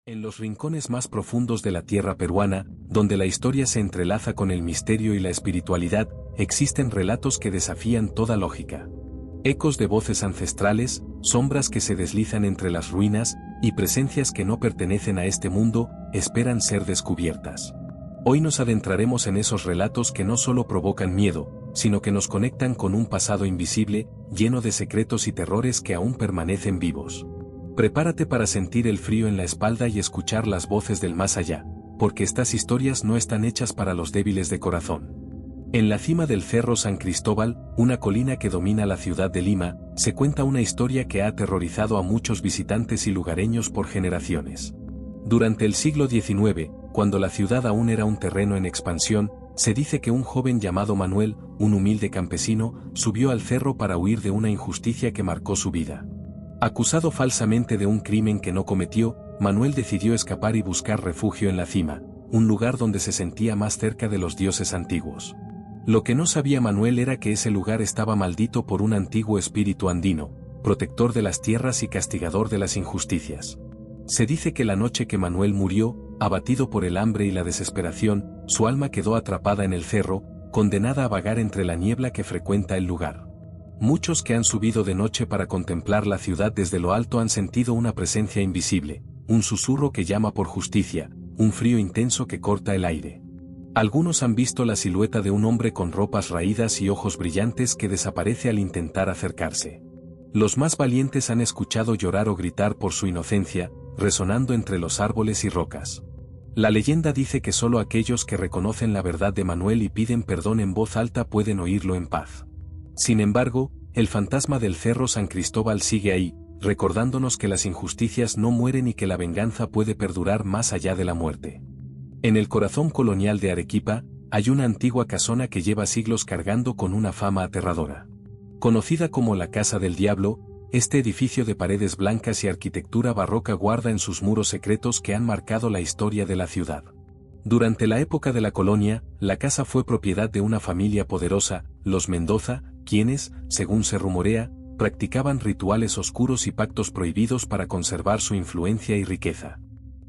En los rincones más profundos de la tierra peruana, donde la historia se entrelaza con el misterio y la espiritualidad, existen relatos que desafían toda lógica. Ecos de voces ancestrales, sombras que se deslizan entre las ruinas, y presencias que no pertenecen a este mundo, esperan ser descubiertas. Hoy nos adentraremos en esos relatos que no solo provocan miedo, sino que nos conectan con un pasado invisible, lleno de secretos y terrores que aún permanecen vivos. Prepárate para sentir el frío en la espalda y escuchar las voces del más allá, porque estas historias no están hechas para los débiles de corazón. En la cima del Cerro San Cristóbal, una colina que domina la ciudad de Lima, se cuenta una historia que ha aterrorizado a muchos visitantes y lugareños por generaciones. Durante el siglo XIX, cuando la ciudad aún era un terreno en expansión, se dice que un joven llamado Manuel, un humilde campesino, subió al cerro para huir de una injusticia que marcó su vida. Acusado falsamente de un crimen que no cometió, Manuel decidió escapar y buscar refugio en la cima, un lugar donde se sentía más cerca de los dioses antiguos. Lo que no sabía Manuel era que ese lugar estaba maldito por un antiguo espíritu andino, protector de las tierras y castigador de las injusticias. Se dice que la noche que Manuel murió, abatido por el hambre y la desesperación, su alma quedó atrapada en el cerro, condenada a vagar entre la niebla que frecuenta el lugar. Muchos que han subido de noche para contemplar la ciudad desde lo alto han sentido una presencia invisible, un susurro que llama por justicia, un frío intenso que corta el aire. Algunos han visto la silueta de un hombre con ropas raídas y ojos brillantes que desaparece al intentar acercarse. Los más valientes han escuchado llorar o gritar por su inocencia, resonando entre los árboles y rocas. La leyenda dice que solo aquellos que reconocen la verdad de Manuel y piden perdón en voz alta pueden oírlo en paz. Sin embargo, el fantasma del Cerro San Cristóbal sigue ahí, recordándonos que las injusticias no mueren y que la venganza puede perdurar más allá de la muerte. En el corazón colonial de Arequipa, hay una antigua casona que lleva siglos cargando con una fama aterradora. Conocida como la Casa del Diablo, este edificio de paredes blancas y arquitectura barroca guarda en sus muros secretos que han marcado la historia de la ciudad. Durante la época de la colonia, la casa fue propiedad de una familia poderosa, los Mendoza, quienes, según se rumorea, practicaban rituales oscuros y pactos prohibidos para conservar su influencia y riqueza.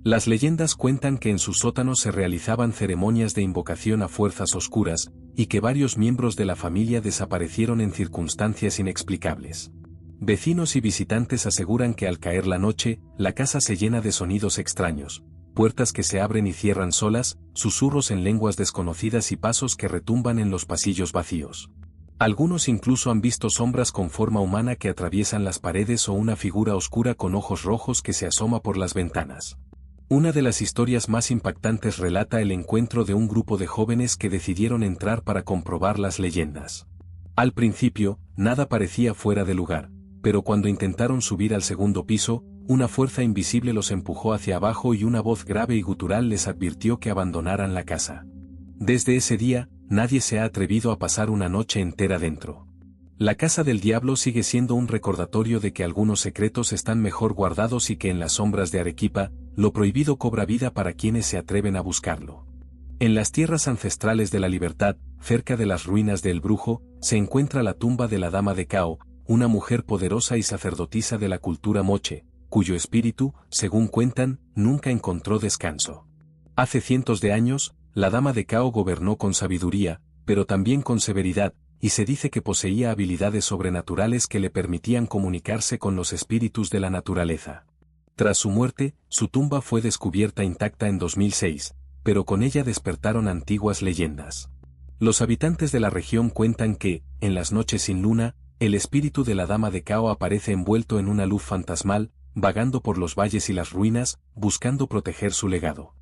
Las leyendas cuentan que en sus sótanos se realizaban ceremonias de invocación a fuerzas oscuras, y que varios miembros de la familia desaparecieron en circunstancias inexplicables. Vecinos y visitantes aseguran que al caer la noche, la casa se llena de sonidos extraños, puertas que se abren y cierran solas, susurros en lenguas desconocidas y pasos que retumban en los pasillos vacíos. Algunos incluso han visto sombras con forma humana que atraviesan las paredes o una figura oscura con ojos rojos que se asoma por las ventanas. Una de las historias más impactantes relata el encuentro de un grupo de jóvenes que decidieron entrar para comprobar las leyendas. Al principio, nada parecía fuera de lugar, pero cuando intentaron subir al segundo piso, una fuerza invisible los empujó hacia abajo y una voz grave y gutural les advirtió que abandonaran la casa. Desde ese día, nadie se ha atrevido a pasar una noche entera dentro. La Casa del Diablo sigue siendo un recordatorio de que algunos secretos están mejor guardados y que en las sombras de Arequipa, lo prohibido cobra vida para quienes se atreven a buscarlo. En las tierras ancestrales de la libertad, cerca de las ruinas de El Brujo, se encuentra la tumba de la Dama de Cao, una mujer poderosa y sacerdotisa de la cultura moche, cuyo espíritu, según cuentan, nunca encontró descanso. Hace cientos de años, la Dama de Cao gobernó con sabiduría, pero también con severidad, y se dice que poseía habilidades sobrenaturales que le permitían comunicarse con los espíritus de la naturaleza. Tras su muerte, su tumba fue descubierta intacta en 2006, pero con ella despertaron antiguas leyendas. Los habitantes de la región cuentan que, en las noches sin luna, el espíritu de la Dama de Cao aparece envuelto en una luz fantasmal, vagando por los valles y las ruinas, buscando proteger su legado.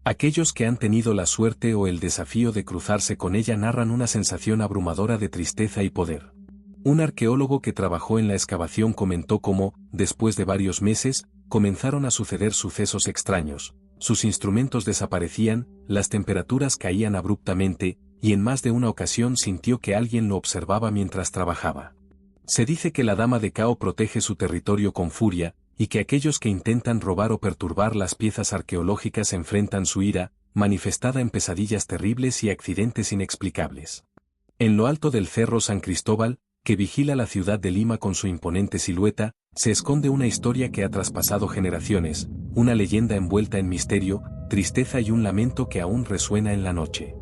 Aquellos que han tenido la suerte o el desafío de cruzarse con ella narran una sensación abrumadora de tristeza y poder. Un arqueólogo que trabajó en la excavación comentó cómo, después de varios meses, comenzaron a suceder sucesos extraños. Sus instrumentos desaparecían, las temperaturas caían abruptamente, y en más de una ocasión sintió que alguien lo observaba mientras trabajaba. Se dice que la Dama de Cao protege su territorio con furia, y que aquellos que intentan robar o perturbar las piezas arqueológicas enfrentan su ira, manifestada en pesadillas terribles y accidentes inexplicables. En lo alto del Cerro San Cristóbal, que vigila la ciudad de Lima con su imponente silueta, se esconde una historia que ha traspasado generaciones, una leyenda envuelta en misterio, tristeza y un lamento que aún resuena en la noche.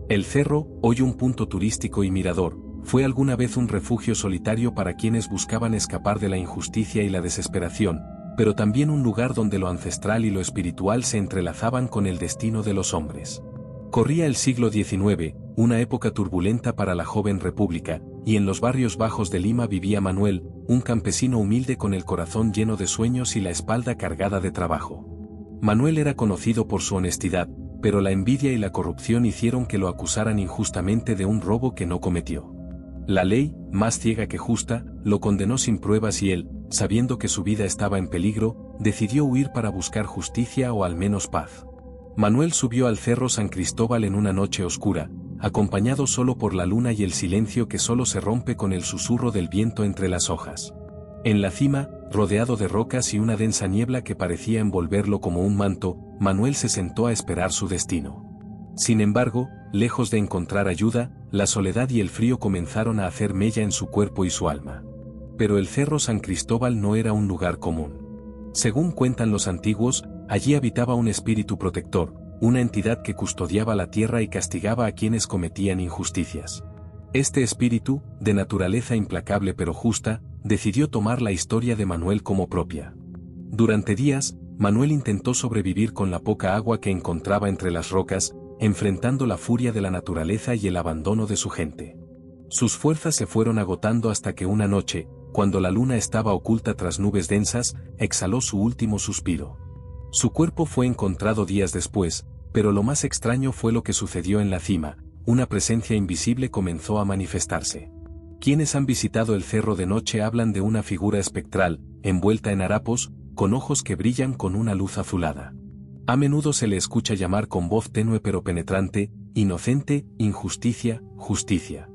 El cerro, hoy un punto turístico y mirador, fue alguna vez un refugio solitario para quienes buscaban escapar de la injusticia y la desesperación, pero también un lugar donde lo ancestral y lo espiritual se entrelazaban con el destino de los hombres. Corría el siglo XIX, una época turbulenta para la joven república, y en los barrios bajos de Lima vivía Manuel, un campesino humilde con el corazón lleno de sueños y la espalda cargada de trabajo. Manuel era conocido por su honestidad, pero la envidia y la corrupción hicieron que lo acusaran injustamente de un robo que no cometió. La ley, más ciega que justa, lo condenó sin pruebas y él, sabiendo que su vida estaba en peligro, decidió huir para buscar justicia o al menos paz. Manuel subió al Cerro San Cristóbal en una noche oscura, acompañado solo por la luna y el silencio que solo se rompe con el susurro del viento entre las hojas. En la cima, rodeado de rocas y una densa niebla que parecía envolverlo como un manto, Manuel se sentó a esperar su destino. Sin embargo, lejos de encontrar ayuda, la soledad y el frío comenzaron a hacer mella en su cuerpo y su alma. Pero el Cerro San Cristóbal no era un lugar común. Según cuentan los antiguos, allí habitaba un espíritu protector, una entidad que custodiaba la tierra y castigaba a quienes cometían injusticias. Este espíritu, de naturaleza implacable pero justa, decidió tomar la historia de Manuel como propia. Durante días, Manuel intentó sobrevivir con la poca agua que encontraba entre las rocas, enfrentando la furia de la naturaleza y el abandono de su gente. Sus fuerzas se fueron agotando hasta que una noche, cuando la luna estaba oculta tras nubes densas, exhaló su último suspiro. Su cuerpo fue encontrado días después, pero lo más extraño fue lo que sucedió en la cima. Una presencia invisible comenzó a manifestarse. Quienes han visitado el cerro de noche hablan de una figura espectral, envuelta en harapos, con ojos que brillan con una luz azulada. A menudo se le escucha llamar con voz tenue pero penetrante, inocente, injusticia, justicia.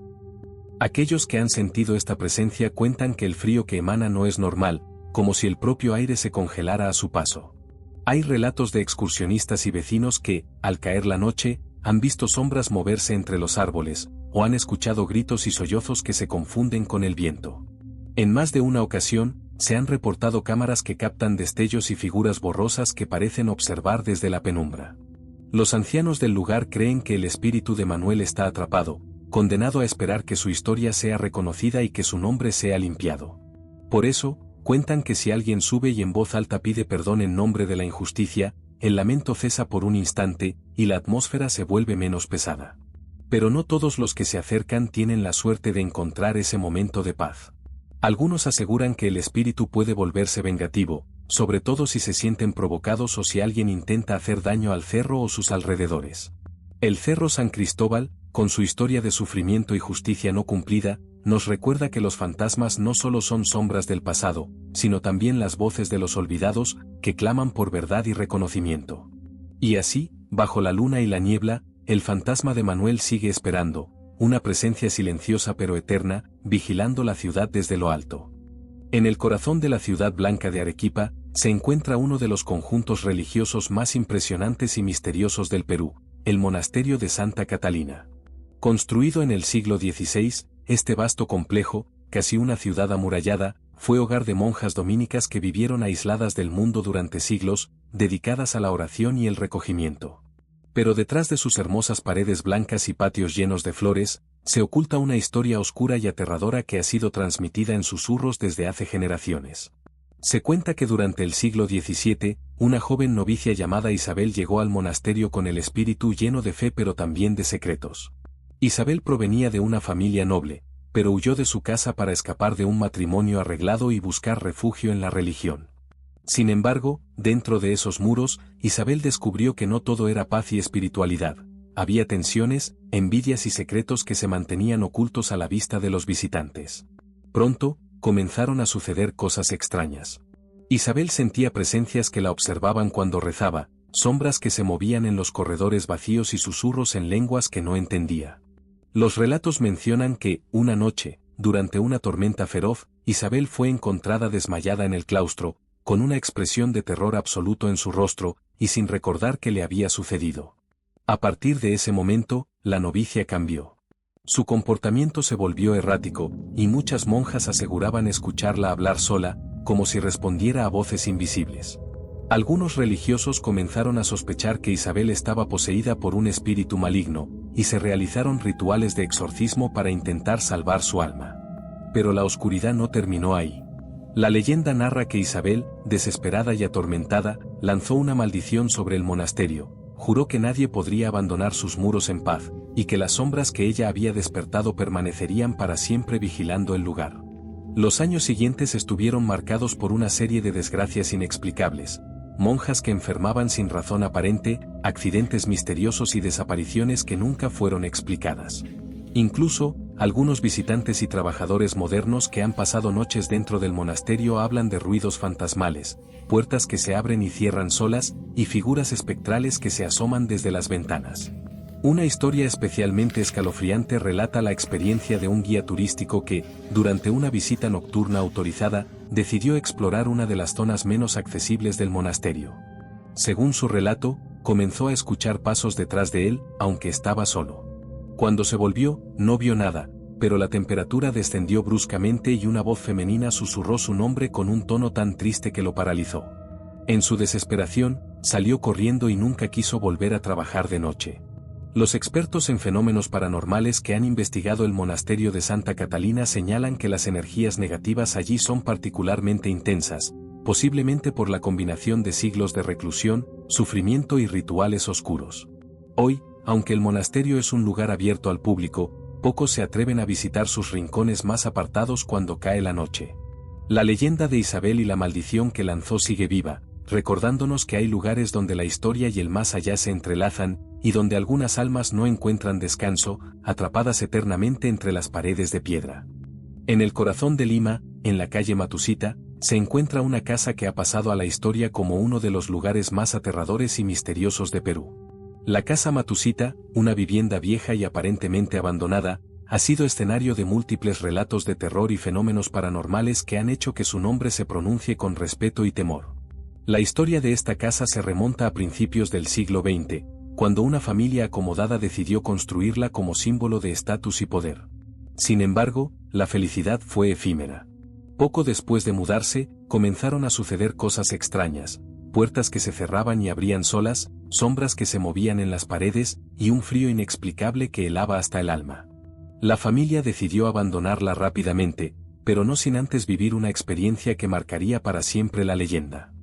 Aquellos que han sentido esta presencia cuentan que el frío que emana no es normal, como si el propio aire se congelara a su paso. Hay relatos de excursionistas y vecinos que, al caer la noche, han visto sombras moverse entre los árboles, o han escuchado gritos y sollozos que se confunden con el viento. En más de una ocasión, se han reportado cámaras que captan destellos y figuras borrosas que parecen observar desde la penumbra. Los ancianos del lugar creen que el espíritu de Manuel está atrapado, condenado a esperar que su historia sea reconocida y que su nombre sea limpiado. Por eso, cuentan que si alguien sube y en voz alta pide perdón en nombre de la injusticia, el lamento cesa por un instante, y la atmósfera se vuelve menos pesada. Pero no todos los que se acercan tienen la suerte de encontrar ese momento de paz. Algunos aseguran que el espíritu puede volverse vengativo, sobre todo si se sienten provocados o si alguien intenta hacer daño al cerro o sus alrededores. El Cerro San Cristóbal, con su historia de sufrimiento y justicia no cumplida, nos recuerda que los fantasmas no solo son sombras del pasado, sino también las voces de los olvidados, que claman por verdad y reconocimiento. Y así, bajo la luna y la niebla, el fantasma de Manuel sigue esperando, una presencia silenciosa pero eterna, vigilando la ciudad desde lo alto. En el corazón de la ciudad blanca de Arequipa, se encuentra uno de los conjuntos religiosos más impresionantes y misteriosos del Perú, el monasterio de Santa Catalina. Construido en el siglo XVI, este vasto complejo, casi una ciudad amurallada, fue hogar de monjas dominicas que vivieron aisladas del mundo durante siglos, dedicadas a la oración y el recogimiento. Pero detrás de sus hermosas paredes blancas y patios llenos de flores, se oculta una historia oscura y aterradora que ha sido transmitida en susurros desde hace generaciones. Se cuenta que durante el siglo XVII, una joven novicia llamada Isabel llegó al monasterio con el espíritu lleno de fe pero también de secretos. Isabel provenía de una familia noble, pero huyó de su casa para escapar de un matrimonio arreglado y buscar refugio en la religión. Sin embargo, dentro de esos muros, Isabel descubrió que no todo era paz y espiritualidad. Había tensiones, envidias y secretos que se mantenían ocultos a la vista de los visitantes. Pronto, comenzaron a suceder cosas extrañas. Isabel sentía presencias que la observaban cuando rezaba, sombras que se movían en los corredores vacíos y susurros en lenguas que no entendía. Los relatos mencionan que, una noche, durante una tormenta feroz, Isabel fue encontrada desmayada en el claustro, con una expresión de terror absoluto en su rostro, y sin recordar qué le había sucedido. A partir de ese momento, la novicia cambió. Su comportamiento se volvió errático, y muchas monjas aseguraban escucharla hablar sola, como si respondiera a voces invisibles. Algunos religiosos comenzaron a sospechar que Isabel estaba poseída por un espíritu maligno, y se realizaron rituales de exorcismo para intentar salvar su alma. Pero la oscuridad no terminó ahí. La leyenda narra que Isabel, desesperada y atormentada, lanzó una maldición sobre el monasterio, juró que nadie podría abandonar sus muros en paz, y que las sombras que ella había despertado permanecerían para siempre vigilando el lugar. Los años siguientes estuvieron marcados por una serie de desgracias inexplicables: monjas que enfermaban sin razón aparente, accidentes misteriosos y desapariciones que nunca fueron explicadas. Incluso, algunos visitantes y trabajadores modernos que han pasado noches dentro del monasterio hablan de ruidos fantasmales, puertas que se abren y cierran solas, y figuras espectrales que se asoman desde las ventanas. Una historia especialmente escalofriante relata la experiencia de un guía turístico que, durante una visita nocturna autorizada, decidió explorar una de las zonas menos accesibles del monasterio. Según su relato, comenzó a escuchar pasos detrás de él, aunque estaba solo. Cuando se volvió, no vio nada, pero la temperatura descendió bruscamente y una voz femenina susurró su nombre con un tono tan triste que lo paralizó. En su desesperación, salió corriendo y nunca quiso volver a trabajar de noche. Los expertos en fenómenos paranormales que han investigado el monasterio de Santa Catalina señalan que las energías negativas allí son particularmente intensas, posiblemente por la combinación de siglos de reclusión, sufrimiento y rituales oscuros. Hoy, aunque el monasterio es un lugar abierto al público, pocos se atreven a visitar sus rincones más apartados cuando cae la noche. La leyenda de Isabel y la maldición que lanzó sigue viva, recordándonos que hay lugares donde la historia y el más allá se entrelazan, y donde algunas almas no encuentran descanso, atrapadas eternamente entre las paredes de piedra. En el corazón de Lima, en la calle Matusita, se encuentra una casa que ha pasado a la historia como uno de los lugares más aterradores y misteriosos de Perú. La casa Matusita, una vivienda vieja y aparentemente abandonada, ha sido escenario de múltiples relatos de terror y fenómenos paranormales que han hecho que su nombre se pronuncie con respeto y temor. La historia de esta casa se remonta a principios del siglo XX, cuando una familia acomodada decidió construirla como símbolo de estatus y poder. Sin embargo, la felicidad fue efímera. Poco después de mudarse, comenzaron a suceder cosas extrañas: puertas que se cerraban y abrían solas, sombras que se movían en las paredes, y un frío inexplicable que helaba hasta el alma. La familia decidió abandonarla rápidamente, pero no sin antes vivir una experiencia que marcaría para siempre la leyenda.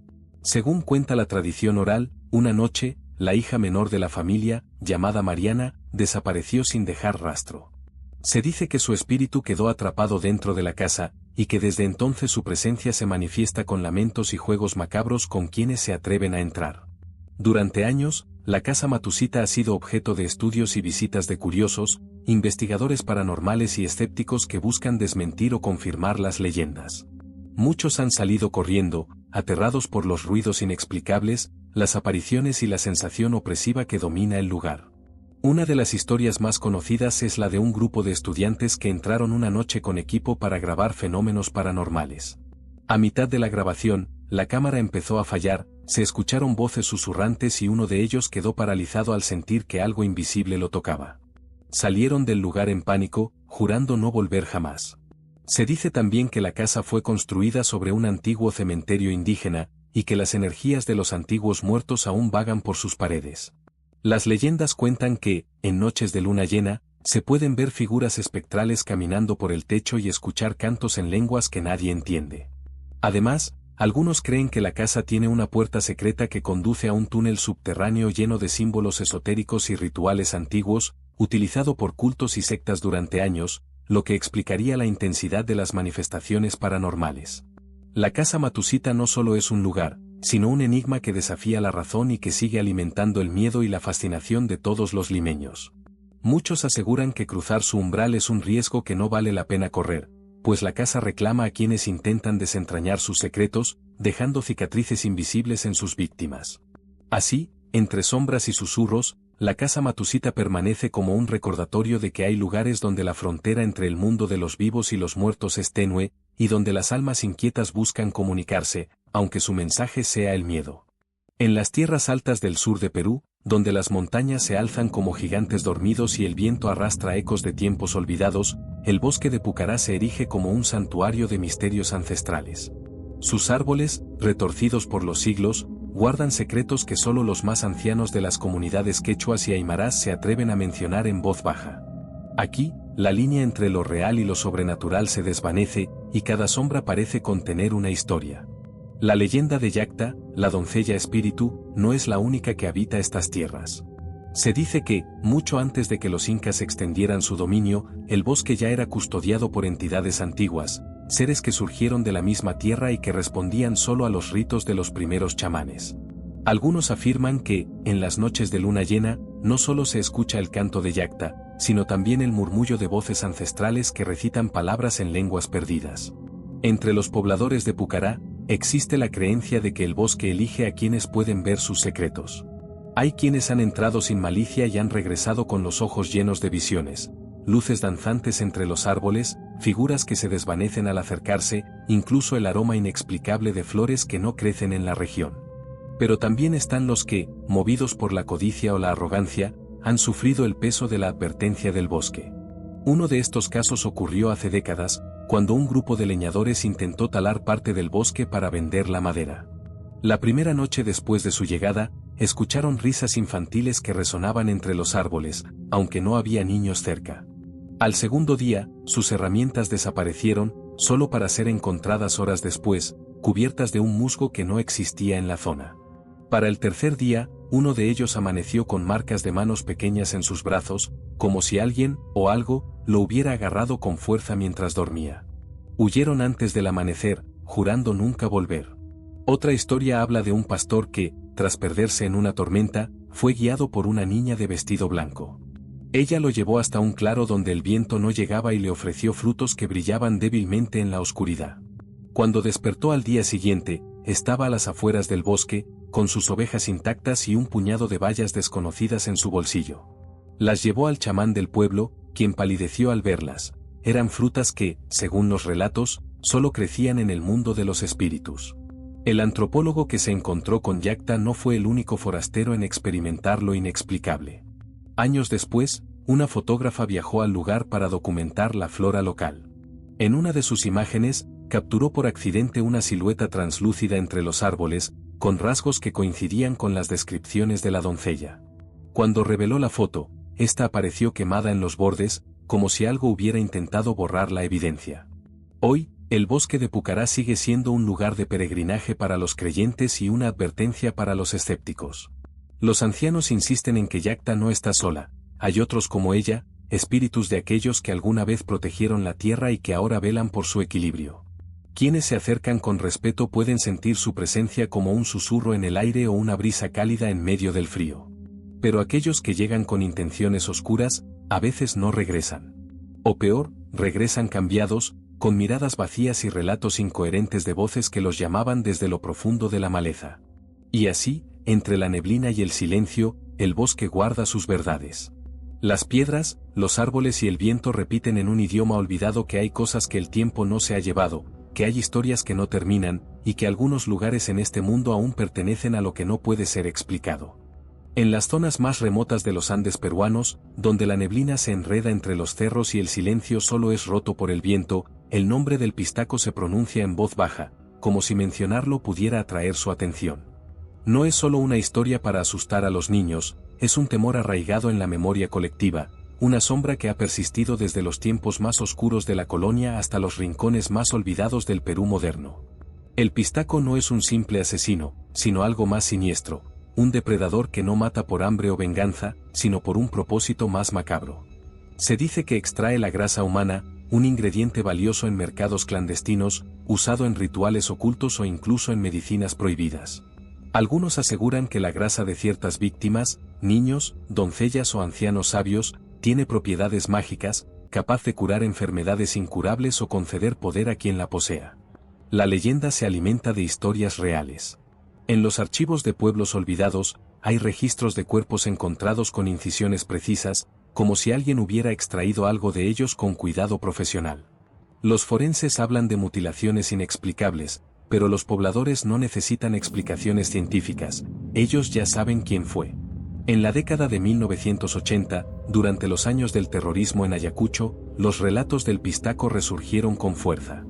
Según cuenta la tradición oral, una noche, la hija menor de la familia, llamada Mariana, desapareció sin dejar rastro. Se dice que su espíritu quedó atrapado dentro de la casa, y que desde entonces su presencia se manifiesta con lamentos y juegos macabros con quienes se atreven a entrar. Durante años, la casa Matusita ha sido objeto de estudios y visitas de curiosos, investigadores paranormales y escépticos que buscan desmentir o confirmar las leyendas. Muchos han salido corriendo, aterrados por los ruidos inexplicables, las apariciones y la sensación opresiva que domina el lugar. Una de las historias más conocidas es la de un grupo de estudiantes que entraron una noche con equipo para grabar fenómenos paranormales. A mitad de la grabación, la cámara empezó a fallar, se escucharon voces susurrantes y uno de ellos quedó paralizado al sentir que algo invisible lo tocaba. Salieron del lugar en pánico, jurando no volver jamás. Se dice también que la casa fue construida sobre un antiguo cementerio indígena, y que las energías de los antiguos muertos aún vagan por sus paredes. Las leyendas cuentan que, en noches de luna llena, se pueden ver figuras espectrales caminando por el techo y escuchar cantos en lenguas que nadie entiende. Además, algunos creen que la casa tiene una puerta secreta que conduce a un túnel subterráneo lleno de símbolos esotéricos y rituales antiguos, utilizado por cultos y sectas durante años, lo que explicaría la intensidad de las manifestaciones paranormales. La casa Matusita no solo es un lugar, sino un enigma que desafía la razón y que sigue alimentando el miedo y la fascinación de todos los limeños. Muchos aseguran que cruzar su umbral es un riesgo que no vale la pena correr, pues la casa reclama a quienes intentan desentrañar sus secretos, dejando cicatrices invisibles en sus víctimas. Así, entre sombras y susurros, la casa Matusita permanece como un recordatorio de que hay lugares donde la frontera entre el mundo de los vivos y los muertos es tenue, y donde las almas inquietas buscan comunicarse, aunque su mensaje sea el miedo. En las tierras altas del sur de Perú, donde las montañas se alzan como gigantes dormidos y el viento arrastra ecos de tiempos olvidados, el bosque de Pucará se erige como un santuario de misterios ancestrales. Sus árboles, retorcidos por los siglos, guardan secretos que solo los más ancianos de las comunidades quechuas y aymarás se atreven a mencionar en voz baja. Aquí, la línea entre lo real y lo sobrenatural se desvanece, y cada sombra parece contener una historia. La leyenda de Yacta, la doncella espíritu, no es la única que habita estas tierras. Se dice que, mucho antes de que los incas extendieran su dominio, el bosque ya era custodiado por entidades antiguas, seres que surgieron de la misma tierra y que respondían solo a los ritos de los primeros chamanes. Algunos afirman que, en las noches de luna llena, no solo se escucha el canto de Yacta, sino también el murmullo de voces ancestrales que recitan palabras en lenguas perdidas. Entre los pobladores de Pucará, existe la creencia de que el bosque elige a quienes pueden ver sus secretos. Hay quienes han entrado sin malicia y han regresado con los ojos llenos de visiones, luces danzantes entre los árboles, figuras que se desvanecen al acercarse, incluso el aroma inexplicable de flores que no crecen en la región. Pero también están los que, movidos por la codicia o la arrogancia, han sufrido el peso de la advertencia del bosque. Uno de estos casos ocurrió hace décadas, cuando un grupo de leñadores intentó talar parte del bosque para vender la madera. La primera noche después de su llegada, escucharon risas infantiles que resonaban entre los árboles, aunque no había niños cerca. Al segundo día, sus herramientas desaparecieron, solo para ser encontradas horas después, cubiertas de un musgo que no existía en la zona. Para el tercer día, uno de ellos amaneció con marcas de manos pequeñas en sus brazos, como si alguien, o algo, lo hubiera agarrado con fuerza mientras dormía. Huyeron antes del amanecer, jurando nunca volver. Otra historia habla de un pastor que, tras perderse en una tormenta, fue guiado por una niña de vestido blanco. Ella lo llevó hasta un claro donde el viento no llegaba y le ofreció frutos que brillaban débilmente en la oscuridad. Cuando despertó al día siguiente, estaba a las afueras del bosque, con sus ovejas intactas y un puñado de bayas desconocidas en su bolsillo. Las llevó al chamán del pueblo, quien palideció al verlas. Eran frutas que, según los relatos, solo crecían en el mundo de los espíritus. El antropólogo que se encontró con Yacta no fue el único forastero en experimentar lo inexplicable. Años después, una fotógrafa viajó al lugar para documentar la flora local. En una de sus imágenes, capturó por accidente una silueta translúcida entre los árboles, con rasgos que coincidían con las descripciones de la doncella. Cuando reveló la foto, esta apareció quemada en los bordes, como si algo hubiera intentado borrar la evidencia. Hoy, el bosque de Pucará sigue siendo un lugar de peregrinaje para los creyentes y una advertencia para los escépticos. Los ancianos insisten en que Yacta no está sola, hay otros como ella, espíritus de aquellos que alguna vez protegieron la tierra y que ahora velan por su equilibrio. Quienes se acercan con respeto pueden sentir su presencia como un susurro en el aire o una brisa cálida en medio del frío. Pero aquellos que llegan con intenciones oscuras, a veces no regresan. O peor, regresan cambiados, con miradas vacías y relatos incoherentes de voces que los llamaban desde lo profundo de la maleza. Y así, entre la neblina y el silencio, el bosque guarda sus verdades. Las piedras, los árboles y el viento repiten en un idioma olvidado que hay cosas que el tiempo no se ha llevado, que hay historias que no terminan, y que algunos lugares en este mundo aún pertenecen a lo que no puede ser explicado. En las zonas más remotas de los Andes peruanos, donde la neblina se enreda entre los cerros y el silencio solo es roto por el viento, el nombre del pistaco se pronuncia en voz baja, como si mencionarlo pudiera atraer su atención. No es solo una historia para asustar a los niños, es un temor arraigado en la memoria colectiva, una sombra que ha persistido desde los tiempos más oscuros de la colonia hasta los rincones más olvidados del Perú moderno. El pistaco no es un simple asesino, sino algo más siniestro, un depredador que no mata por hambre o venganza, sino por un propósito más macabro. Se dice que extrae la grasa humana, un ingrediente valioso en mercados clandestinos, usado en rituales ocultos o incluso en medicinas prohibidas. Algunos aseguran que la grasa de ciertas víctimas, niños, doncellas o ancianos sabios, tiene propiedades mágicas, capaz de curar enfermedades incurables o conceder poder a quien la posea. La leyenda se alimenta de historias reales. En los archivos de pueblos olvidados, hay registros de cuerpos encontrados con incisiones precisas, como si alguien hubiera extraído algo de ellos con cuidado profesional. Los forenses hablan de mutilaciones inexplicables, pero los pobladores no necesitan explicaciones científicas, ellos ya saben quién fue. En la década de 1980, durante los años del terrorismo en Ayacucho, los relatos del pistaco resurgieron con fuerza.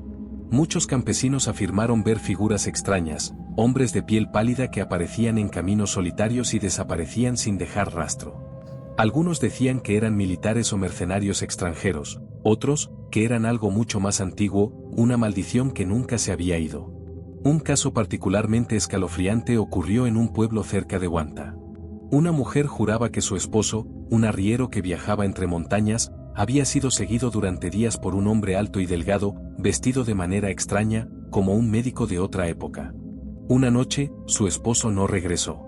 Muchos campesinos afirmaron ver figuras extrañas, hombres de piel pálida que aparecían en caminos solitarios y desaparecían sin dejar rastro. Algunos decían que eran militares o mercenarios extranjeros, otros, que eran algo mucho más antiguo, una maldición que nunca se había ido. Un caso particularmente escalofriante ocurrió en un pueblo cerca de Huanta. Una mujer juraba que su esposo, un arriero que viajaba entre montañas, había sido seguido durante días por un hombre alto y delgado, vestido de manera extraña, como un médico de otra época. Una noche, su esposo no regresó.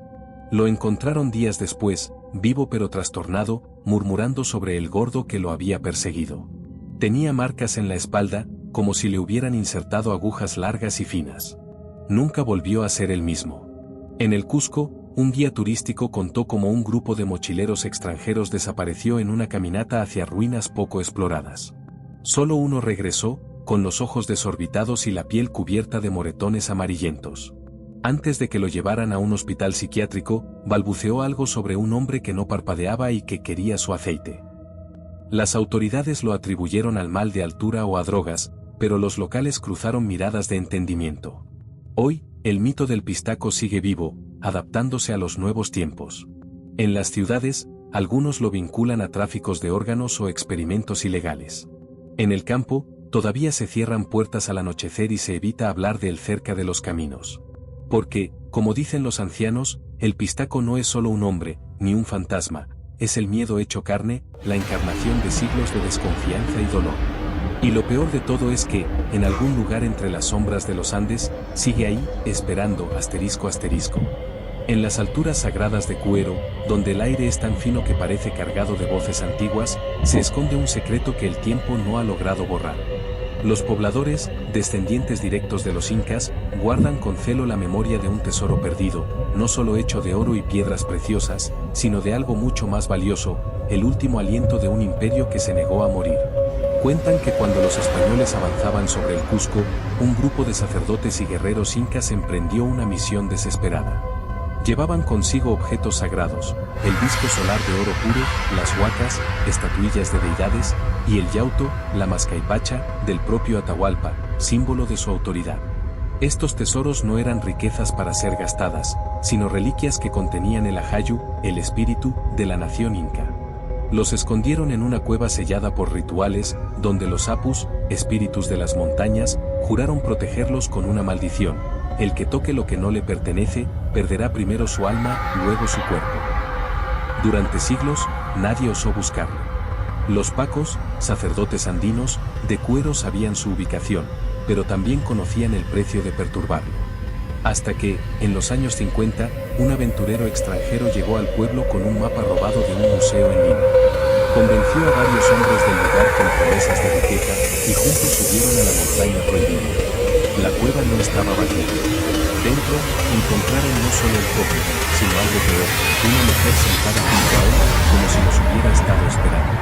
Lo encontraron días después, vivo pero trastornado, murmurando sobre el gordo que lo había perseguido. Tenía marcas en la espalda, como si le hubieran insertado agujas largas y finas. Nunca volvió a ser el mismo. En el Cusco, un guía turístico contó cómo un grupo de mochileros extranjeros desapareció en una caminata hacia ruinas poco exploradas. Solo uno regresó, con los ojos desorbitados y la piel cubierta de moretones amarillentos. Antes de que lo llevaran a un hospital psiquiátrico, balbuceó algo sobre un hombre que no parpadeaba y que quería su aceite. Las autoridades lo atribuyeron al mal de altura o a drogas, pero los locales cruzaron miradas de entendimiento. Hoy, el mito del pistaco sigue vivo, adaptándose a los nuevos tiempos. En las ciudades, algunos lo vinculan a tráficos de órganos o experimentos ilegales. En el campo, todavía se cierran puertas al anochecer y se evita hablar de él cerca de los caminos. Porque, como dicen los ancianos, el pistaco no es solo un hombre, ni un fantasma, es el miedo hecho carne, la encarnación de siglos de desconfianza y dolor. Y lo peor de todo es que, en algún lugar entre las sombras de los Andes, sigue ahí, esperando, ***. En las alturas sagradas de Cuero, donde el aire es tan fino que parece cargado de voces antiguas, se esconde un secreto que el tiempo no ha logrado borrar. Los pobladores, descendientes directos de los incas, guardan con celo la memoria de un tesoro perdido, no solo hecho de oro y piedras preciosas, sino de algo mucho más valioso, el último aliento de un imperio que se negó a morir. Cuentan que cuando los españoles avanzaban sobre el Cusco, un grupo de sacerdotes y guerreros incas emprendió una misión desesperada. Llevaban consigo objetos sagrados, el disco solar de oro puro, las huacas, estatuillas de deidades, y el yauto, la mascaipacha, del propio Atahualpa, símbolo de su autoridad. Estos tesoros no eran riquezas para ser gastadas, sino reliquias que contenían el ajayu, el espíritu, de la nación inca. Los escondieron en una cueva sellada por rituales, donde los apus, espíritus de las montañas, juraron protegerlos con una maldición. El que toque lo que no le pertenece, perderá primero su alma, luego su cuerpo. Durante siglos, nadie osó buscarlo. Los pacos, sacerdotes andinos, de Cuero sabían su ubicación, pero también conocían el precio de perturbarlo. Hasta que, en los años 50, un aventurero extranjero llegó al pueblo con un mapa robado de un museo en Lima. Convenció a varios hombres del lugar con promesas de riqueza, y juntos subieron a la montaña prohibida. La cueva no estaba vacía. Dentro, encontraron no solo el cofre, sino algo peor, una mujer sentada junto a él, como si los hubiera estado esperando.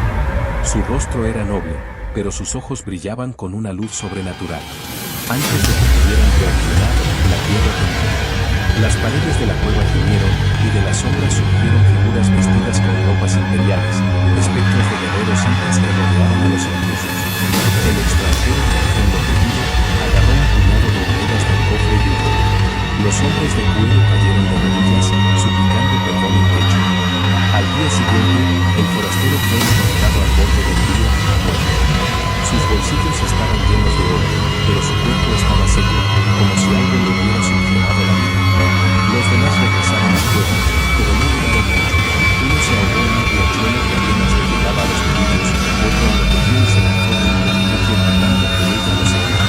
Su rostro era noble, pero sus ojos brillaban con una luz sobrenatural. Antes de que pudieran reaccionar, la tierra tembló. Las paredes de la cueva gimieron, y de las sombras surgieron figuras vestidas con ropas imperiales, espectros de guerreros incas que rodeaban a los intrusos. El extranjero, enloquecido, agarró un puñado de monedas del cofre y huyó. Los hombres de Cuero cayeron de rodillas, suplicando perdón en pecho. Al día siguiente, el forastero fue encontrado al borde del río, muerto. Sus bolsillos estaban llenos de oro, pero su cuerpo estaba seco, como si algo le hubiera succionado la vida. Los demás regresaron al pueblo, pero no duraron mucho. Uno se ahogó en un riachuelo que apenas le llegaba a los tobillos, otro enloqueció y se lanzó de un precipicio gritando que ella lo seguía.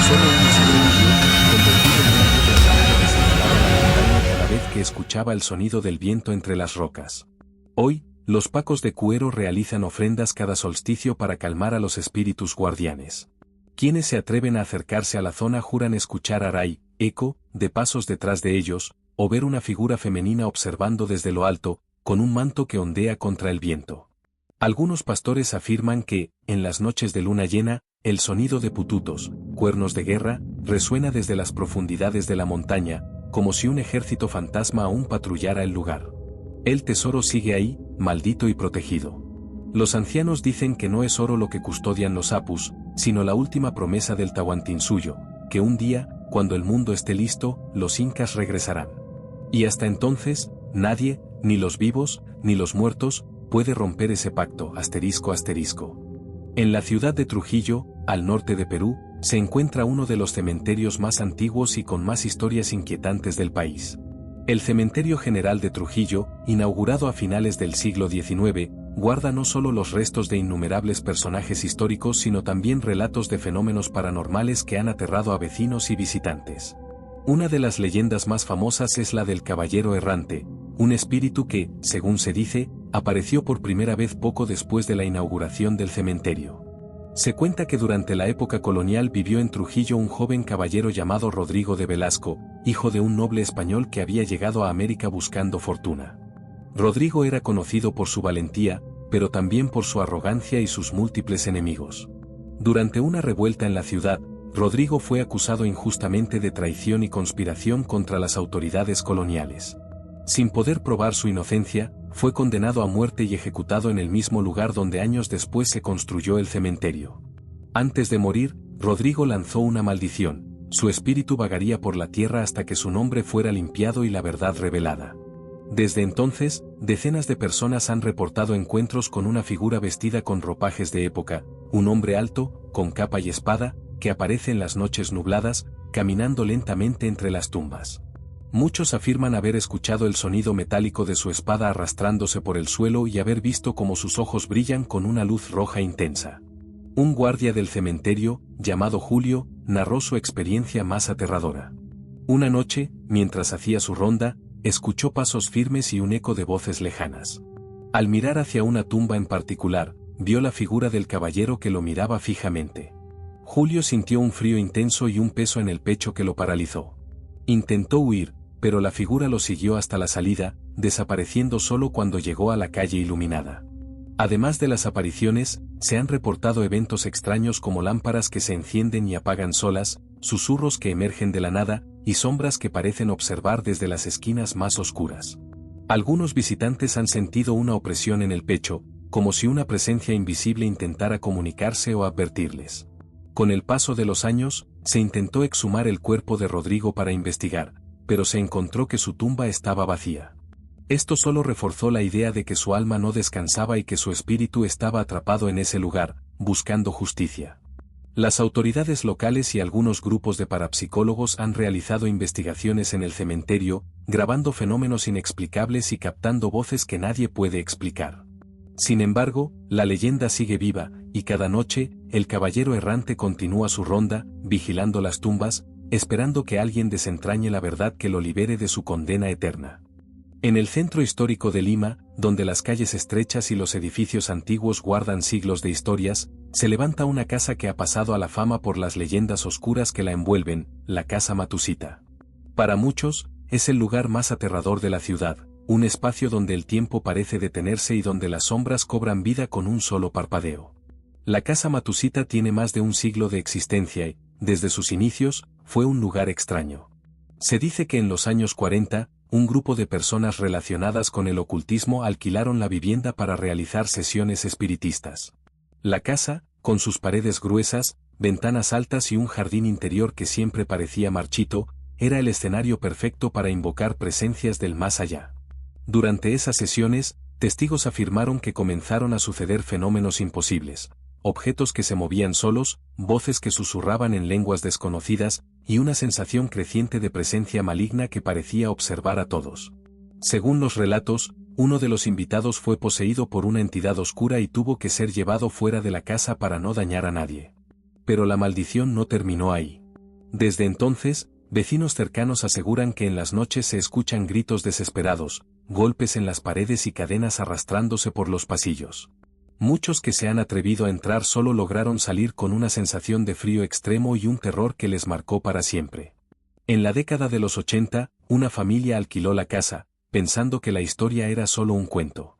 Solo uno sobrevivió, convertido en una piedra blanca que señalaba la montaña cada vez que escuchaba el sonido del viento entre las rocas. Hoy, los pacos de Cuero realizan ofrendas cada solsticio para calmar a los espíritus guardianes. Quienes se atreven a acercarse a la zona juran escuchar aray, eco, de pasos detrás de ellos, o ver una figura femenina observando desde lo alto, con un manto que ondea contra el viento. Algunos pastores afirman que, en las noches de luna llena, el sonido de pututos, cuernos de guerra, resuena desde las profundidades de la montaña, como si un ejército fantasma aún patrullara el lugar. El tesoro sigue ahí, maldito y protegido. Los ancianos dicen que no es oro lo que custodian los apus, sino la última promesa del Tahuantinsuyo, que un día, cuando el mundo esté listo, los incas regresarán. Y hasta entonces, nadie, ni los vivos, ni los muertos, puede romper ese pacto, asterisco asterisco. En la ciudad de Trujillo, al norte de Perú, se encuentra uno de los cementerios más antiguos y con más historias inquietantes del país. El Cementerio General de Trujillo, inaugurado a finales del siglo XIX, guarda no solo los restos de innumerables personajes históricos sino también relatos de fenómenos paranormales que han aterrado a vecinos y visitantes. Una de las leyendas más famosas es la del Caballero Errante, un espíritu que, según se dice, apareció por primera vez poco después de la inauguración del cementerio. Se cuenta que durante la época colonial vivió en Trujillo un joven caballero llamado Rodrigo de Velasco, hijo de un noble español que había llegado a América buscando fortuna. Rodrigo era conocido por su valentía, pero también por su arrogancia y sus múltiples enemigos. Durante una revuelta en la ciudad, Rodrigo fue acusado injustamente de traición y conspiración contra las autoridades coloniales. Sin poder probar su inocencia, fue condenado a muerte y ejecutado en el mismo lugar donde años después se construyó el cementerio. Antes de morir, Rodrigo lanzó una maldición: su espíritu vagaría por la tierra hasta que su nombre fuera limpiado y la verdad revelada. Desde entonces, decenas de personas han reportado encuentros con una figura vestida con ropajes de época, un hombre alto, con capa y espada, que aparece en las noches nubladas, caminando lentamente entre las tumbas. Muchos afirman haber escuchado el sonido metálico de su espada arrastrándose por el suelo y haber visto cómo sus ojos brillan con una luz roja intensa. Un guardia del cementerio, llamado Julio, narró su experiencia más aterradora. Una noche, mientras hacía su ronda, escuchó pasos firmes y un eco de voces lejanas. Al mirar hacia una tumba en particular, vio la figura del caballero que lo miraba fijamente. Julio sintió un frío intenso y un peso en el pecho que lo paralizó. Intentó huir, pero la figura lo siguió hasta la salida, desapareciendo solo cuando llegó a la calle iluminada. Además de las apariciones, se han reportado eventos extraños como lámparas que se encienden y apagan solas, susurros que emergen de la nada, y sombras que parecen observar desde las esquinas más oscuras. Algunos visitantes han sentido una opresión en el pecho, como si una presencia invisible intentara comunicarse o advertirles. Con el paso de los años, se intentó exhumar el cuerpo de Rodrigo para investigar, pero se encontró que su tumba estaba vacía. Esto solo reforzó la idea de que su alma no descansaba y que su espíritu estaba atrapado en ese lugar, buscando justicia. Las autoridades locales y algunos grupos de parapsicólogos han realizado investigaciones en el cementerio, grabando fenómenos inexplicables y captando voces que nadie puede explicar. Sin embargo, la leyenda sigue viva, y cada noche, el caballero errante continúa su ronda, vigilando las tumbas, esperando que alguien desentrañe la verdad que lo libere de su condena eterna. En el centro histórico de Lima, donde las calles estrechas y los edificios antiguos guardan siglos de historias, se levanta una casa que ha pasado a la fama por las leyendas oscuras que la envuelven, la Casa Matusita. Para muchos, es el lugar más aterrador de la ciudad, un espacio donde el tiempo parece detenerse y donde las sombras cobran vida con un solo parpadeo. La Casa Matusita tiene más de un siglo de existencia y, desde sus inicios, fue un lugar extraño. Se dice que en los años 40, un grupo de personas relacionadas con el ocultismo alquilaron la vivienda para realizar sesiones espiritistas. La casa, con sus paredes gruesas, ventanas altas y un jardín interior que siempre parecía marchito, era el escenario perfecto para invocar presencias del más allá. Durante esas sesiones, testigos afirmaron que comenzaron a suceder fenómenos imposibles, objetos que se movían solos, voces que susurraban en lenguas desconocidas, y una sensación creciente de presencia maligna que parecía observar a todos. Según los relatos, uno de los invitados fue poseído por una entidad oscura y tuvo que ser llevado fuera de la casa para no dañar a nadie. Pero la maldición no terminó ahí. Desde entonces, vecinos cercanos aseguran que en las noches se escuchan gritos desesperados, golpes en las paredes y cadenas arrastrándose por los pasillos. Muchos que se han atrevido a entrar solo lograron salir con una sensación de frío extremo y un terror que les marcó para siempre. En la década de los 80, una familia alquiló la casa, pensando que la historia era solo un cuento.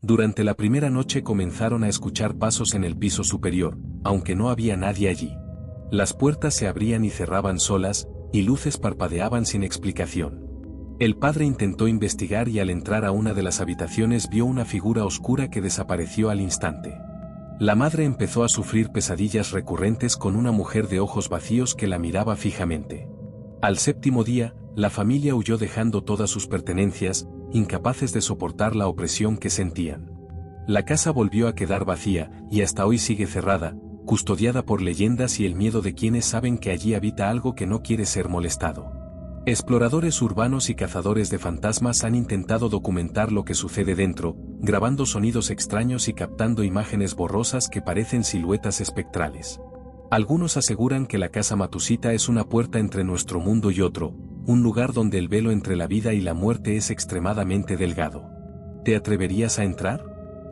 Durante la primera noche comenzaron a escuchar pasos en el piso superior, aunque no había nadie allí. Las puertas se abrían y cerraban solas, y luces parpadeaban sin explicación. El padre intentó investigar y al entrar a una de las habitaciones vio una figura oscura que desapareció al instante. La madre empezó a sufrir pesadillas recurrentes con una mujer de ojos vacíos que la miraba fijamente. Al séptimo día, la familia huyó dejando todas sus pertenencias, incapaces de soportar la opresión que sentían. La casa volvió a quedar vacía, y hasta hoy sigue cerrada, custodiada por leyendas y el miedo de quienes saben que allí habita algo que no quiere ser molestado. Exploradores urbanos y cazadores de fantasmas han intentado documentar lo que sucede dentro, grabando sonidos extraños y captando imágenes borrosas que parecen siluetas espectrales. Algunos aseguran que la casa Matusita es una puerta entre nuestro mundo y otro, un lugar donde el velo entre la vida y la muerte es extremadamente delgado. ¿Te atreverías a entrar?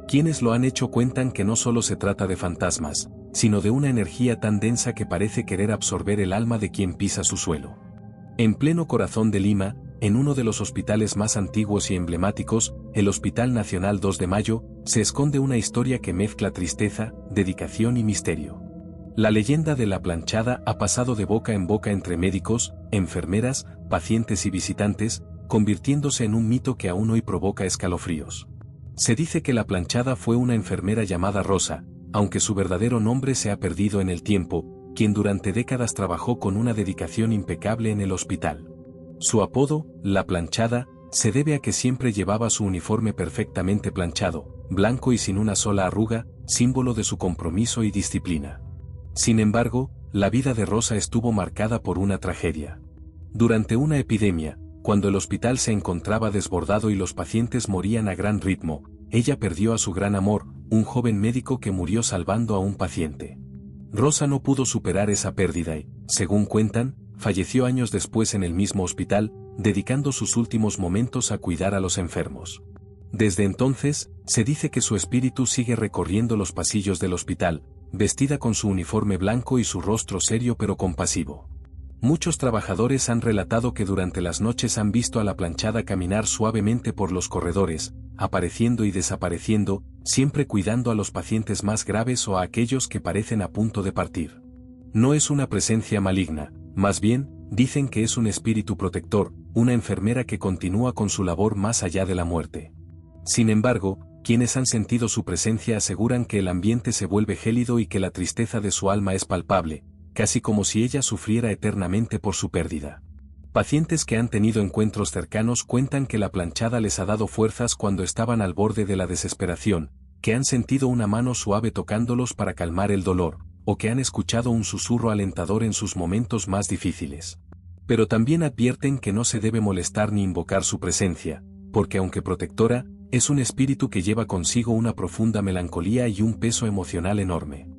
Quienes lo han hecho cuentan que no solo se trata de fantasmas, sino de una energía tan densa que parece querer absorber el alma de quien pisa su suelo. En pleno corazón de Lima, en uno de los hospitales más antiguos y emblemáticos, el Hospital Nacional 2 de Mayo, se esconde una historia que mezcla tristeza, dedicación y misterio. La leyenda de la planchada ha pasado de boca en boca entre médicos, enfermeras, pacientes y visitantes, convirtiéndose en un mito que aún hoy provoca escalofríos. Se dice que la planchada fue una enfermera llamada Rosa, aunque su verdadero nombre se ha perdido en el tiempo, quien durante décadas trabajó con una dedicación impecable en el hospital. Su apodo, la planchada, se debe a que siempre llevaba su uniforme perfectamente planchado, blanco y sin una sola arruga, símbolo de su compromiso y disciplina. Sin embargo, la vida de Rosa estuvo marcada por una tragedia. Durante una epidemia, cuando el hospital se encontraba desbordado y los pacientes morían a gran ritmo, ella perdió a su gran amor, un joven médico que murió salvando a un paciente. Rosa no pudo superar esa pérdida y, según cuentan, falleció años después en el mismo hospital, dedicando sus últimos momentos a cuidar a los enfermos. Desde entonces, se dice que su espíritu sigue recorriendo los pasillos del hospital, vestida con su uniforme blanco y su rostro serio pero compasivo. Muchos trabajadores han relatado que durante las noches han visto a la planchada caminar suavemente por los corredores, apareciendo y desapareciendo, siempre cuidando a los pacientes más graves o a aquellos que parecen a punto de partir. No es una presencia maligna, más bien, dicen que es un espíritu protector, una enfermera que continúa con su labor más allá de la muerte. Sin embargo, quienes han sentido su presencia aseguran que el ambiente se vuelve gélido y que la tristeza de su alma es palpable, casi como si ella sufriera eternamente por su pérdida. Pacientes que han tenido encuentros cercanos cuentan que la planchada les ha dado fuerzas cuando estaban al borde de la desesperación, que han sentido una mano suave tocándolos para calmar el dolor, o que han escuchado un susurro alentador en sus momentos más difíciles. Pero también advierten que no se debe molestar ni invocar su presencia, porque aunque protectora, es un espíritu que lleva consigo una profunda melancolía y un peso emocional enorme.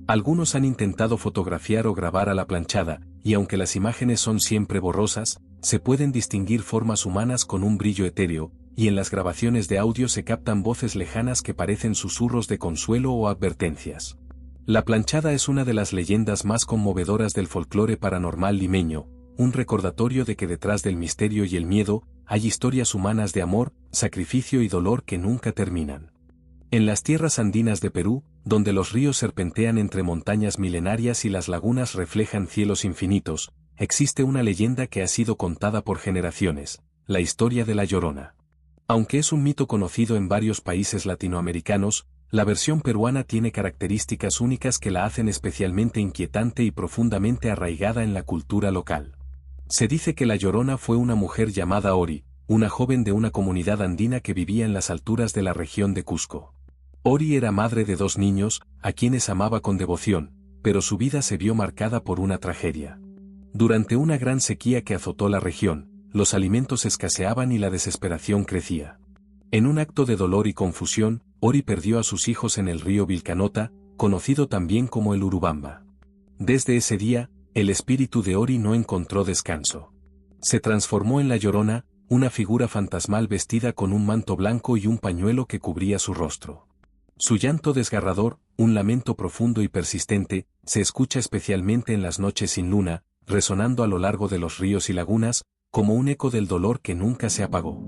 Algunos han intentado fotografiar o grabar a la planchada, y aunque las imágenes son siempre borrosas, se pueden distinguir formas humanas con un brillo etéreo, y en las grabaciones de audio se captan voces lejanas que parecen susurros de consuelo o advertencias. La planchada es una de las leyendas más conmovedoras del folclore paranormal limeño, un recordatorio de que detrás del misterio y el miedo, hay historias humanas de amor, sacrificio y dolor que nunca terminan. En las tierras andinas de Perú, donde los ríos serpentean entre montañas milenarias y las lagunas reflejan cielos infinitos, existe una leyenda que ha sido contada por generaciones, la historia de La Llorona. Aunque es un mito conocido en varios países latinoamericanos, la versión peruana tiene características únicas que la hacen especialmente inquietante y profundamente arraigada en la cultura local. Se dice que La Llorona fue una mujer llamada Ori, una joven de una comunidad andina que vivía en las alturas de la región de Cusco. Ori era madre de 2 niños, a quienes amaba con devoción, pero su vida se vio marcada por una tragedia. Durante una gran sequía que azotó la región, los alimentos escaseaban y la desesperación crecía. En un acto de dolor y confusión, Ori perdió a sus hijos en el río Vilcanota, conocido también como el Urubamba. Desde ese día, el espíritu de Ori no encontró descanso. Se transformó en La Llorona, una figura fantasmal vestida con un manto blanco y un pañuelo que cubría su rostro. Su llanto desgarrador, un lamento profundo y persistente, se escucha especialmente en las noches sin luna, resonando a lo largo de los ríos y lagunas, como un eco del dolor que nunca se apagó.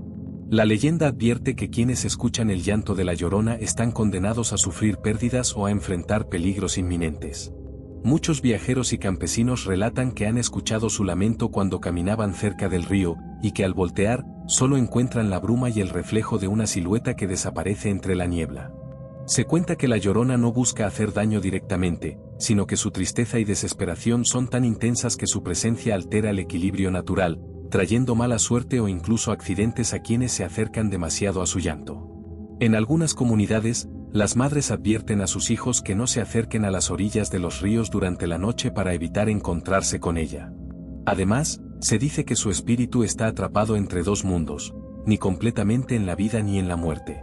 La leyenda advierte que quienes escuchan el llanto de La Llorona están condenados a sufrir pérdidas o a enfrentar peligros inminentes. Muchos viajeros y campesinos relatan que han escuchado su lamento cuando caminaban cerca del río, y que al voltear, solo encuentran la bruma y el reflejo de una silueta que desaparece entre la niebla. Se cuenta que La Llorona no busca hacer daño directamente, sino que su tristeza y desesperación son tan intensas que su presencia altera el equilibrio natural, trayendo mala suerte o incluso accidentes a quienes se acercan demasiado a su llanto. En algunas comunidades, las madres advierten a sus hijos que no se acerquen a las orillas de los ríos durante la noche para evitar encontrarse con ella. Además, se dice que su espíritu está atrapado entre dos mundos, ni completamente en la vida ni en la muerte.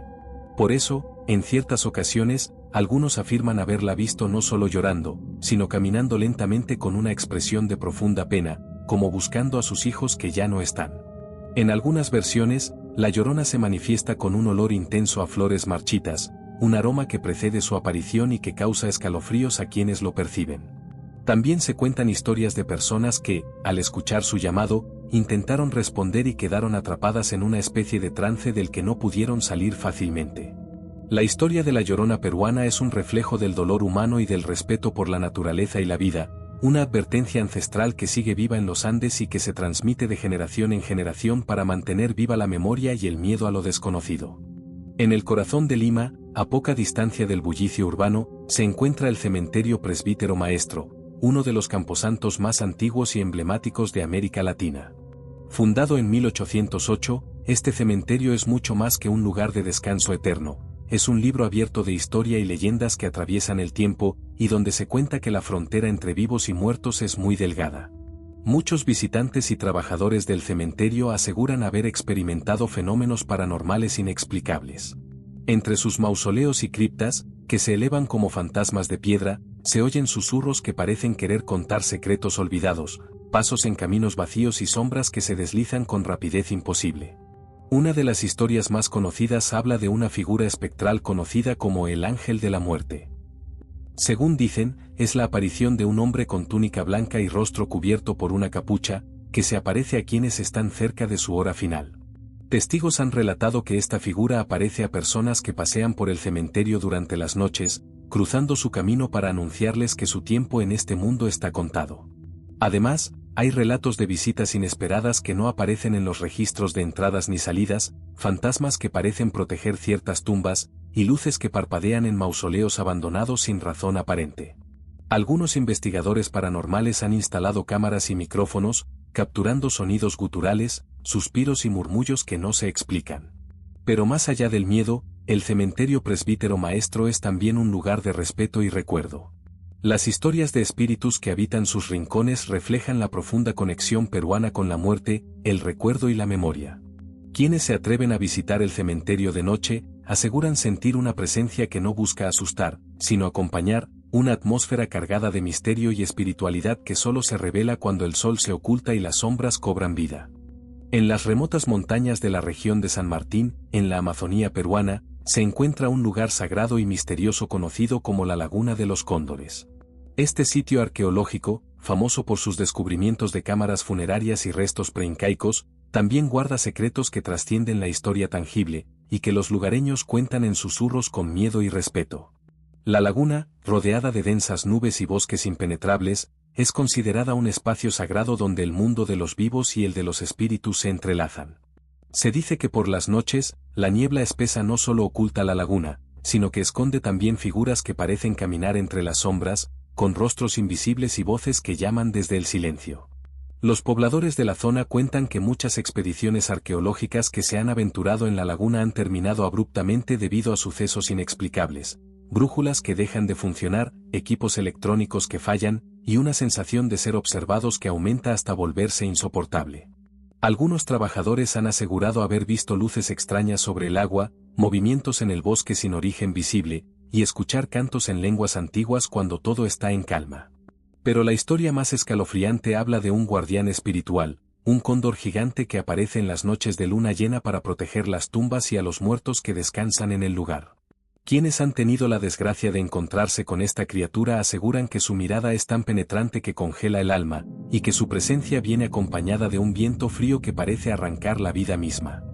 Por eso, en ciertas ocasiones, algunos afirman haberla visto no solo llorando, sino caminando lentamente con una expresión de profunda pena, como buscando a sus hijos que ya no están. En algunas versiones, la Llorona se manifiesta con un olor intenso a flores marchitas, un aroma que precede su aparición y que causa escalofríos a quienes lo perciben. También se cuentan historias de personas que, al escuchar su llamado, intentaron responder y quedaron atrapadas en una especie de trance del que no pudieron salir fácilmente. La historia de la Llorona peruana es un reflejo del dolor humano y del respeto por la naturaleza y la vida, una advertencia ancestral que sigue viva en los Andes y que se transmite de generación en generación para mantener viva la memoria y el miedo a lo desconocido. En el corazón de Lima, a poca distancia del bullicio urbano, se encuentra el cementerio Presbítero Maestro, uno de los camposantos más antiguos y emblemáticos de América Latina. Fundado en 1808, este cementerio es mucho más que un lugar de descanso eterno, es un libro abierto de historia y leyendas que atraviesan el tiempo, y donde se cuenta que la frontera entre vivos y muertos es muy delgada. Muchos visitantes y trabajadores del cementerio aseguran haber experimentado fenómenos paranormales inexplicables. Entre sus mausoleos y criptas, que se elevan como fantasmas de piedra, se oyen susurros que parecen querer contar secretos olvidados, pasos en caminos vacíos y sombras que se deslizan con rapidez imposible. Una de las historias más conocidas habla de una figura espectral conocida como el Ángel de la Muerte. Según dicen, es la aparición de un hombre con túnica blanca y rostro cubierto por una capucha, que se aparece a quienes están cerca de su hora final. Testigos han relatado que esta figura aparece a personas que pasean por el cementerio durante las noches, cruzando su camino para anunciarles que su tiempo en este mundo está contado. Además, hay relatos de visitas inesperadas que no aparecen en los registros de entradas ni salidas, fantasmas que parecen proteger ciertas tumbas, y luces que parpadean en mausoleos abandonados sin razón aparente. Algunos investigadores paranormales han instalado cámaras y micrófonos, capturando sonidos guturales, suspiros y murmullos que no se explican. Pero más allá del miedo, el cementerio Presbítero Maestro es también un lugar de respeto y recuerdo. Las historias de espíritus que habitan sus rincones reflejan la profunda conexión peruana con la muerte, el recuerdo y la memoria. Quienes se atreven a visitar el cementerio de noche, aseguran sentir una presencia que no busca asustar, sino acompañar, una atmósfera cargada de misterio y espiritualidad que solo se revela cuando el sol se oculta y las sombras cobran vida. En las remotas montañas de la región de San Martín, en la Amazonía peruana, se encuentra un lugar sagrado y misterioso conocido como la Laguna de los Cóndores. Este sitio arqueológico, famoso por sus descubrimientos de cámaras funerarias y restos preincaicos, también guarda secretos que trascienden la historia tangible, y que los lugareños cuentan en susurros con miedo y respeto. La laguna, rodeada de densas nubes y bosques impenetrables, es considerada un espacio sagrado donde el mundo de los vivos y el de los espíritus se entrelazan. Se dice que por las noches, la niebla espesa no solo oculta la laguna, sino que esconde también figuras que parecen caminar entre las sombras, con rostros invisibles y voces que llaman desde el silencio. Los pobladores de la zona cuentan que muchas expediciones arqueológicas que se han aventurado en la laguna han terminado abruptamente debido a sucesos inexplicables, brújulas que dejan de funcionar, equipos electrónicos que fallan, y una sensación de ser observados que aumenta hasta volverse insoportable. Algunos trabajadores han asegurado haber visto luces extrañas sobre el agua, movimientos en el bosque sin origen visible, y escuchar cantos en lenguas antiguas cuando todo está en calma. Pero la historia más escalofriante habla de un guardián espiritual, un cóndor gigante que aparece en las noches de luna llena para proteger las tumbas y a los muertos que descansan en el lugar. Quienes han tenido la desgracia de encontrarse con esta criatura aseguran que su mirada es tan penetrante que congela el alma, y que su presencia viene acompañada de un viento frío que parece arrancar la vida misma.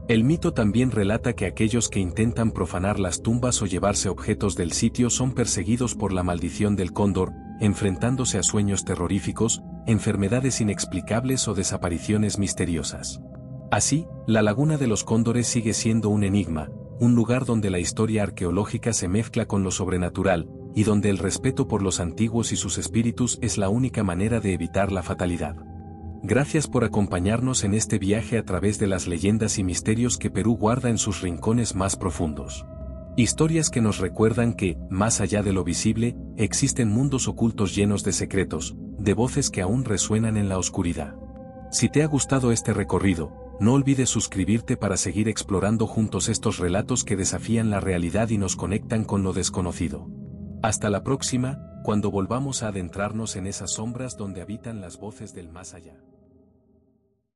El mito también relata que aquellos que intentan profanar las tumbas o llevarse objetos del sitio son perseguidos por la maldición del cóndor, enfrentándose a sueños terroríficos, enfermedades inexplicables o desapariciones misteriosas. Así, la Laguna de los Cóndores sigue siendo un enigma, un lugar donde la historia arqueológica se mezcla con lo sobrenatural, y donde el respeto por los antiguos y sus espíritus es la única manera de evitar la fatalidad. Gracias por acompañarnos en este viaje a través de las leyendas y misterios que Perú guarda en sus rincones más profundos. Historias que nos recuerdan que, más allá de lo visible, existen mundos ocultos llenos de secretos, de voces que aún resuenan en la oscuridad. Si te ha gustado este recorrido, no olvides suscribirte para seguir explorando juntos estos relatos que desafían la realidad y nos conectan con lo desconocido. Hasta la próxima, cuando volvamos a adentrarnos en esas sombras donde habitan las voces del más allá.